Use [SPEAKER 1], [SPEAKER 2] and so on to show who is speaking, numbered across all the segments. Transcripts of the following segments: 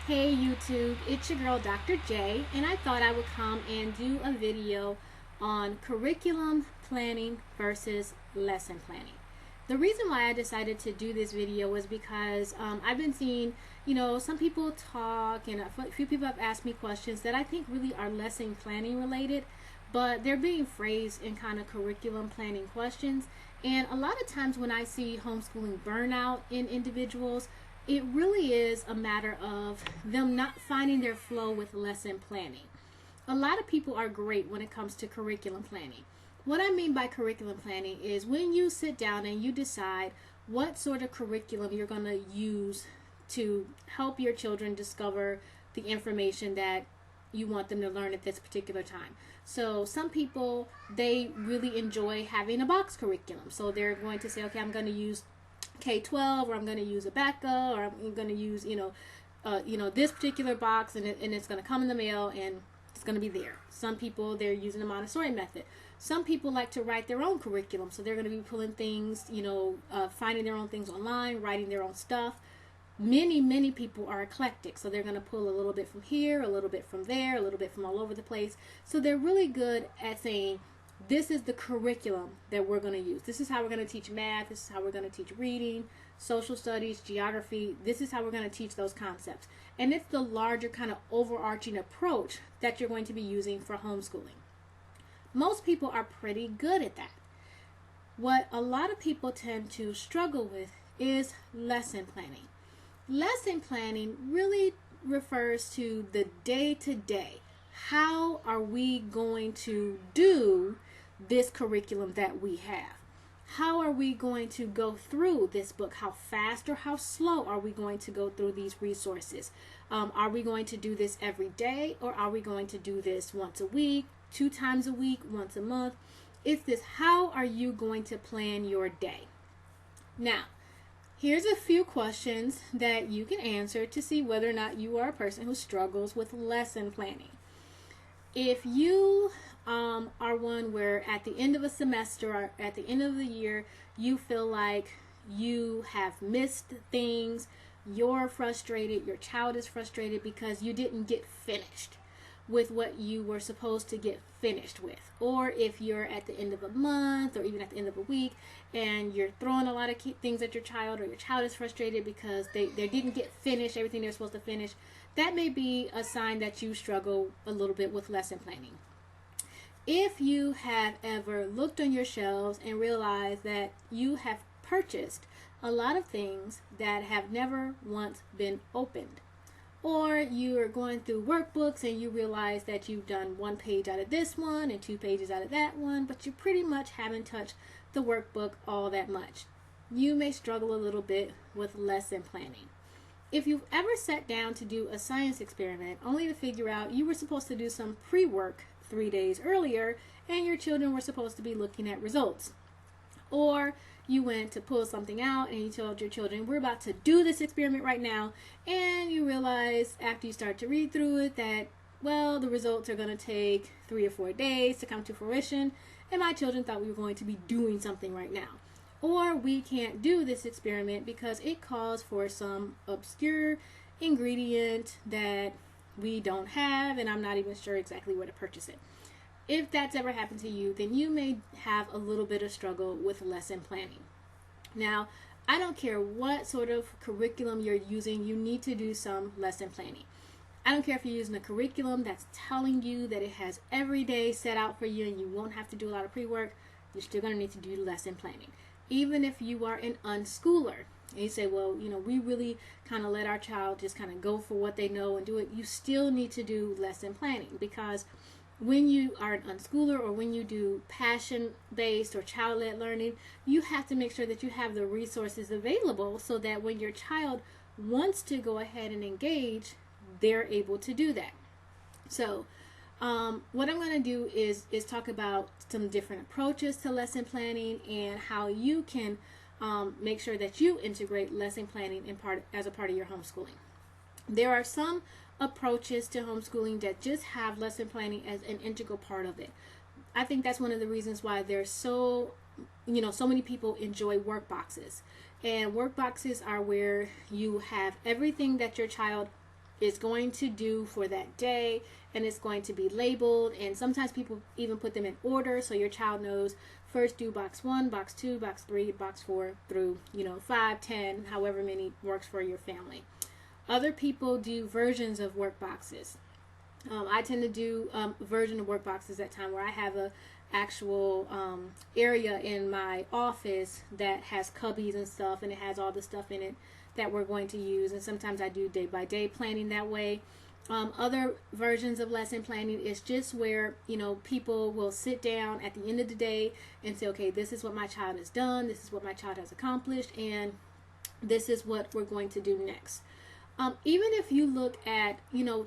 [SPEAKER 1] Hey YouTube, it's your girl Dr. J, and I thought I would come and do a video on curriculum planning versus lesson planning. The reason why I decided to do this video was because I've been seeing, some people talk, and a few people have asked me questions that I think really are lesson planning related, but they're being phrased in kind of curriculum planning questions. And a lot of times when I see homeschooling burnout in individuals, it really is a matter of them not finding their flow with lesson planning. A lot of people are great when it comes to curriculum planning. What I mean by curriculum planning is when you sit down and you decide what sort of curriculum you're going to use to help your children discover the information that you want them to learn at this particular time. So some people, they really enjoy having a box curriculum. So they're going to say, okay, I'm going to use K-12, or I'm going to use a BACA, or I'm going to use this particular box, and it's going to come in the mail and it's going to be there. Some people, they're using the Montessori method. Some people like to write their own curriculum, so they're going to be pulling things, finding their own things online, writing their own stuff. Many people are eclectic, so they're going to pull a little bit from here, a little bit from there, a little bit from all over the place. So they're really good at saying, this is the curriculum that we're going to use. This is how we're going to teach math. This is how we're going to teach reading, social studies, geography. This is how we're going to teach those concepts. And it's the larger kind of overarching approach that you're going to be using for homeschooling. Most people are pretty good at that. What a lot of people tend to struggle with is lesson planning. Lesson planning really refers to the day-to-day. How are we going to do this curriculum that we have? How are we going to go through this book? How fast or how slow are we going to go through these resources? Are we going to do this every day, or are we going to do this once a week, 2 times a week, once a month? It's this, how are you going to plan your day? Now, here's a few questions that you can answer to see whether or not you are a person who struggles with lesson planning. If you are one where at the end of a semester or at the end of the year, you feel like you have missed things, you're frustrated, your child is frustrated because you didn't get finished with what you were supposed to get finished with. Or if you're at the end of a month or even at the end of a week and you're throwing a lot of things at your child, or your child is frustrated because they didn't get finished everything they're supposed to finish, that may be a sign that you struggle a little bit with lesson planning. If you have ever looked on your shelves and realized that you have purchased a lot of things that have never once been opened, or you are going through workbooks and you realize that you've done 1 page out of this one and 2 pages out of that one, but you pretty much haven't touched the workbook all that much, you may struggle a little bit with lesson planning. If you've ever sat down to do a science experiment only to figure out you were supposed to do some pre-work 3 days earlier and your children were supposed to be looking at results, or you went to pull something out and you told your children, we're about to do this experiment right now, and you realize after you start to read through it that, well, the results are going to take 3 or 4 days to come to fruition, and my children thought we were going to be doing something right now. Or we can't do this experiment because it calls for some obscure ingredient that we don't have, and I'm not even sure exactly where to purchase it. If that's ever happened to you, then you may have a little bit of struggle with lesson planning. Now, I don't care what sort of curriculum you're using, you need to do some lesson planning. I don't care if you're using a curriculum that's telling you that it has every day set out for you and you won't have to do a lot of pre-work, you're still going to need to do lesson planning. Even if you are an unschooler and you say, well, we really kind of let our child just kind of go for what they know and do it, you still need to do lesson planning, because when you are an unschooler or when you do passion-based or child-led learning, you have to make sure that you have the resources available so that when your child wants to go ahead and engage, they're able to do that. So what I'm going to do is talk about some different approaches to lesson planning and how you can make sure that you integrate lesson planning as a part of your homeschooling. There are some approaches to homeschooling that just have lesson planning as an integral part of it. I think that's one of the reasons why there's so many people enjoy work boxes. And work boxes are where you have everything that your child is going to do for that day, and it's going to be labeled, and sometimes people even put them in order so your child knows first do box 1, box 2, box 3, box 4 through 5, 10, however many works for your family. Other people do versions of work boxes. I tend to do a version of work boxes at time where I have a actual area in my office that has cubbies and stuff, and it has all the stuff in it that we're going to use. And sometimes I do day by day planning that way. Other versions of lesson planning is just where people will sit down at the end of the day and say, okay, this is what my child has done, this is what my child has accomplished, and this is what we're going to do next. Even if you look at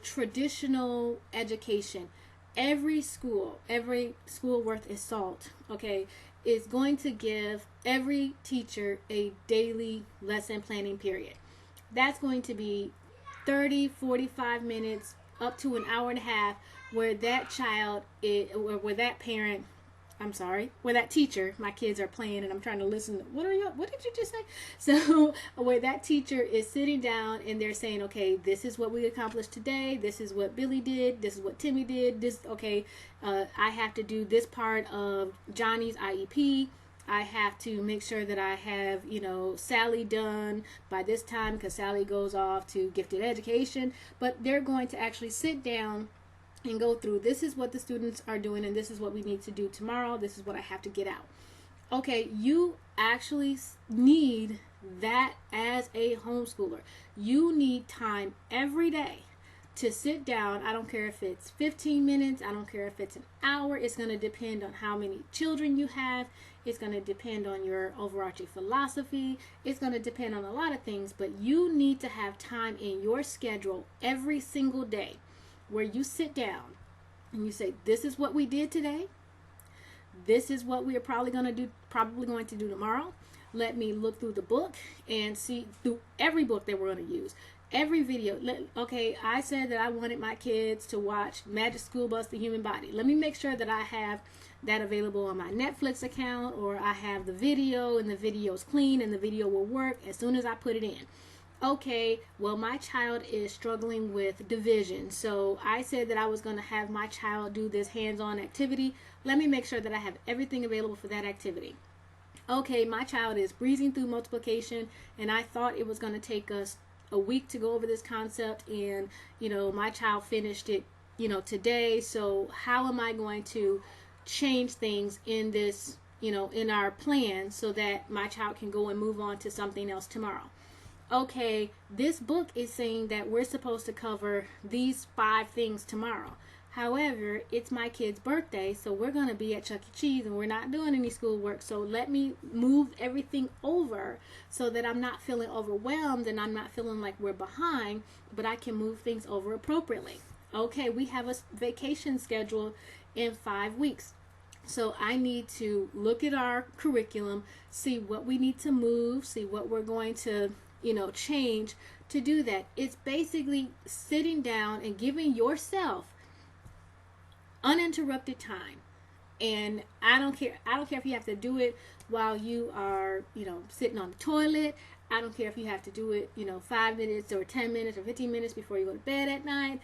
[SPEAKER 1] traditional education, every school worth its salt, okay, is going to give every teacher a daily lesson planning period. That's going to be 30, 45 minutes up to an hour and a half where that child is, or where that parent, where that teacher, my kids are playing and I'm trying to listen. What did you just say? So where that teacher is sitting down and they're saying, okay, this is what we accomplished today. This is what Billy did. This is what Timmy did. I have to do this part of Johnny's IEP. I have to make sure that I have, Sally done by this time because Sally goes off to gifted education. But they're going to actually sit down and go through, this is what the students are doing and this is what we need to do tomorrow. This is what I have to get out. Okay, you actually need that as a homeschooler. You need time every day to sit down. I don't care if it's 15 minutes. I don't care if it's an hour. It's going to depend on how many children you have. It's going to depend on your overarching philosophy. It's going to depend on a lot of things, but you need to have time in your schedule every single day where you sit down and you say, this is what we did today. This is what we are probably going to do tomorrow. Let me look through the book and see through every book that we're going to use. Every video. Okay, I said that I wanted my kids to watch Magic School Bus, The Human Body. Let me make sure that I have that available on my Netflix account, or I have the video and the video's clean and the video will work as soon as I put it in. Okay, well, my child is struggling with division, so I said that I was going to have my child do this hands-on activity. Let me make sure that I have everything available for that activity. Okay, my child is breezing through multiplication, and I thought it was going to take us a week to go over this concept, and my child finished it today. So how am I going to change things in this in our plan so that my child can go and move on to something else tomorrow? Okay, this book is saying that we're supposed to cover these 5 things tomorrow. However, it's my kid's birthday, so we're going to be at Chuck E. Cheese and we're not doing any schoolwork. So let me move everything over so that I'm not feeling overwhelmed and I'm not feeling like we're behind, but I can move things over appropriately. Okay, we have a vacation scheduled in 5 weeks. So I need to look at our curriculum, see what we need to move, see what we're going to change to do that. It's basically sitting down and giving yourself uninterrupted time. And I don't care if you have to do it while you are sitting on the toilet. I don't care if you have to do it 5 minutes or 10 minutes or 15 minutes before you go to bed at night.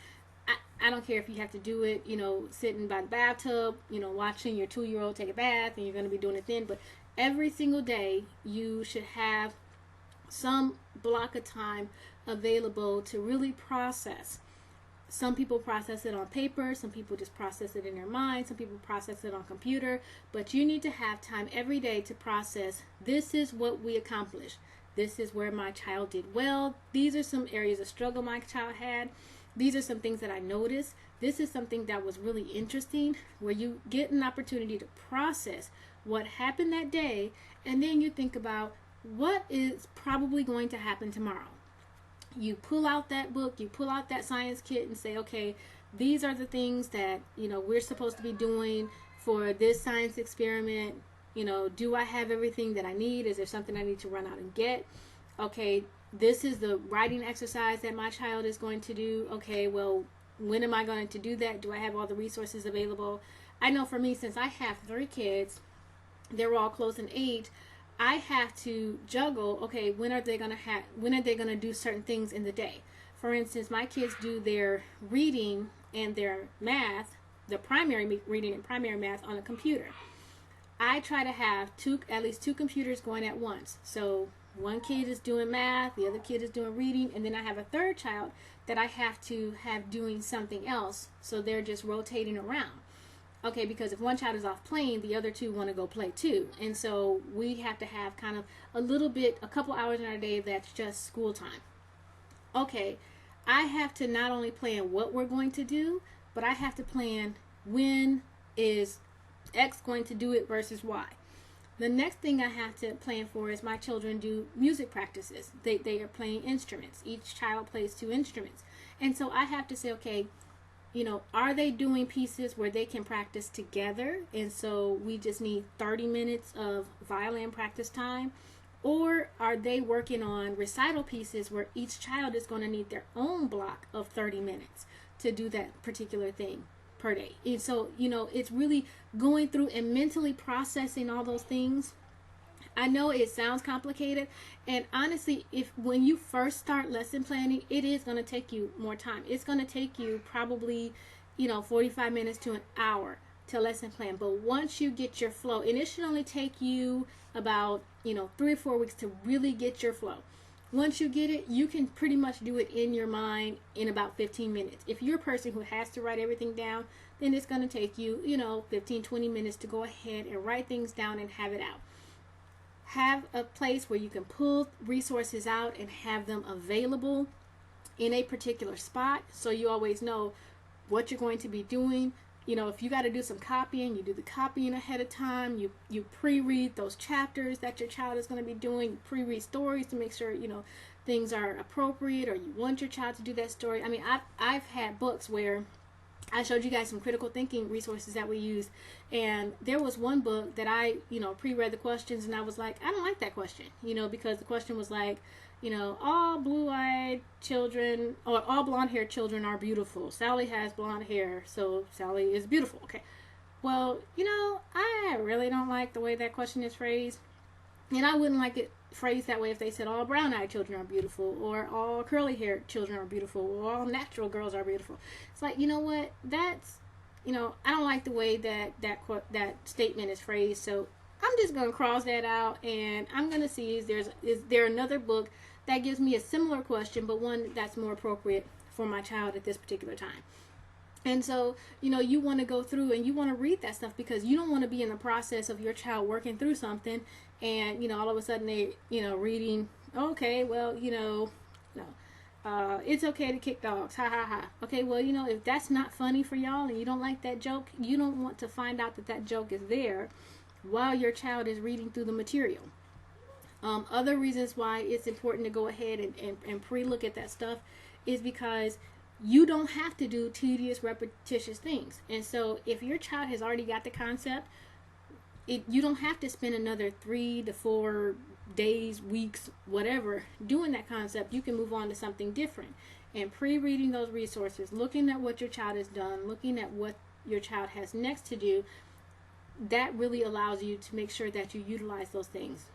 [SPEAKER 1] I don't care if you have to do it sitting by the bathtub watching your 2-year-old take a bath, and you're going to be doing it then. But every single day you should have some block of time available to really process. Some people process it on paper, some people just process it in their mind, some people process it on computer, but you need to have time every day to process, this is what we accomplished. This is where my child did well. These are some areas of struggle my child had. These are some things that I noticed. This is something that was really interesting, where you get an opportunity to process what happened that day, and then you think about what is probably going to happen tomorrow. You pull out that book, you pull out that science kit and say, okay, these are the things that, we're supposed to be doing for this science experiment. Do I have everything that I need? Is there something I need to run out and get? Okay, this is the writing exercise that my child is going to do. Okay, well, when am I going to do that? Do I have all the resources available? I know for me, since I have 3 kids, they're all close in age, I have to juggle, okay, when are they going to do certain things in the day? for instance, my kids do their reading and their math, the primary reading and primary math on a computer. I try to have at least two computers going at once. So one kid is doing math, the other kid is doing reading, and then I have a third child that I have to have doing something else. So they're just rotating around. Okay, because if one child is off playing, the other two want to go play too. And so we have to have kind of a couple hours in our day that's just school time. Okay, I have to not only plan what we're going to do, but I have to plan when is X going to do it versus Y. The next thing I have to plan for is my children do music practices. They are playing instruments. Each child plays 2 instruments. And so I have to say, okay, are they doing pieces where they can practice together? And so we just need 30 minutes of violin practice time. Or are they working on recital pieces where each child is going to need their own block of 30 minutes to do that particular thing per day? And so, it's really going through and mentally processing all those things. I know it sounds complicated, and honestly, when you first start lesson planning, it is going to take you more time. It's going to take you probably, 45 minutes to an hour to lesson plan. But once you get your flow, and it should only take you about, 3 or 4 weeks to really get your flow. Once you get it, you can pretty much do it in your mind in about 15 minutes. If you're a person who has to write everything down, then it's going to take you, 15, 20 minutes to go ahead and write things down and have it out. Have a place where you can pull resources out and have them available in a particular spot, so you always know what you're going to be doing. If you got to do some copying, you do the copying ahead of time. You pre-read those chapters that your child is going to be doing. You pre-read stories to make sure things are appropriate, or you want your child to do that story. I mean, I've had books where I showed you guys some critical thinking resources that we used, and there was one book that I pre-read the questions, and I was like, I don't like that question, because the question was like, all blue-eyed children or all blonde-haired children are beautiful. Sally has blonde hair, so Sally is beautiful. Okay, well, I really don't like the way that question is phrased, and I wouldn't like it phrased that way if they said all brown-eyed children are beautiful, or all curly-haired children are beautiful, or all natural girls are beautiful. It's like, you know what, that's, I don't like the way that statement is phrased, so I'm just going to cross that out, and I'm going to see is there another book that gives me a similar question, but one that's more appropriate for my child at this particular time. And so, you want to go through and you want to read that stuff, because you don't want to be in the process of your child working through something and, all of a sudden they, reading, okay, well, no, it's okay to kick dogs, ha ha ha. Okay, well, if that's not funny for y'all and you don't like that joke, you don't want to find out that joke is there while your child is reading through the material. Other reasons why it's important to go ahead and pre-look at that stuff is because you don't have to do tedious, repetitious things. And so if your child has already got the concept, you don't have to spend another 3 to 4 days, weeks, whatever, doing that concept. You can move on to something different. And pre-reading those resources, looking at what your child has done, looking at what your child has next to do, that really allows you to make sure that you utilize those things.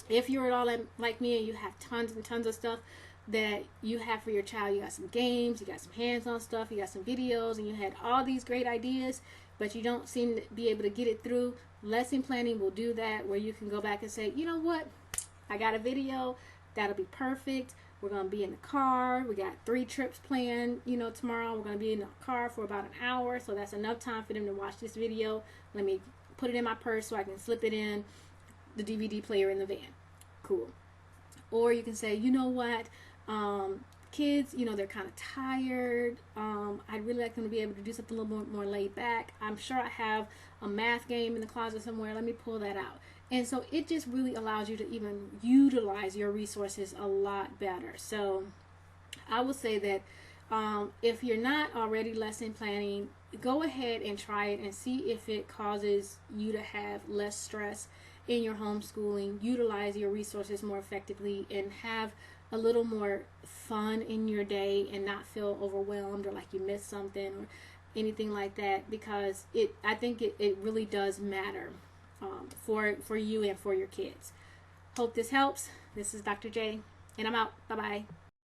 [SPEAKER 1] If you're at all like me and you have tons and tons of stuff that you have for your child, you got some games, you got some hands-on stuff, you got some videos, and you had all these great ideas, but you don't seem to be able to get it through, lesson planning will do that, where you can go back and say, you know what, I got a video, that'll be perfect. We're going to be in the car. We got 3 trips planned, tomorrow. We're going to be in the car for about an hour, so that's enough time for them to watch this video. Let me put it in my purse so I can slip it in the DVD player in the van. Cool. Or you can say, you know what, kids, they're kind of tired. I'd really like them to be able to do something a little bit more laid back. I'm sure I have a math game in the closet somewhere. Let me pull that out. And so it just really allows you to even utilize your resources a lot better. So I would say that if you're not already lesson planning, go ahead and try it and see if it causes you to have less stress in your homeschooling, utilize your resources more effectively, and have a little more fun in your day and not feel overwhelmed or like you missed something or anything like that, because I think it really does matter for you and for your kids. Hope this helps. This is Dr. J, and I'm out. Bye-bye.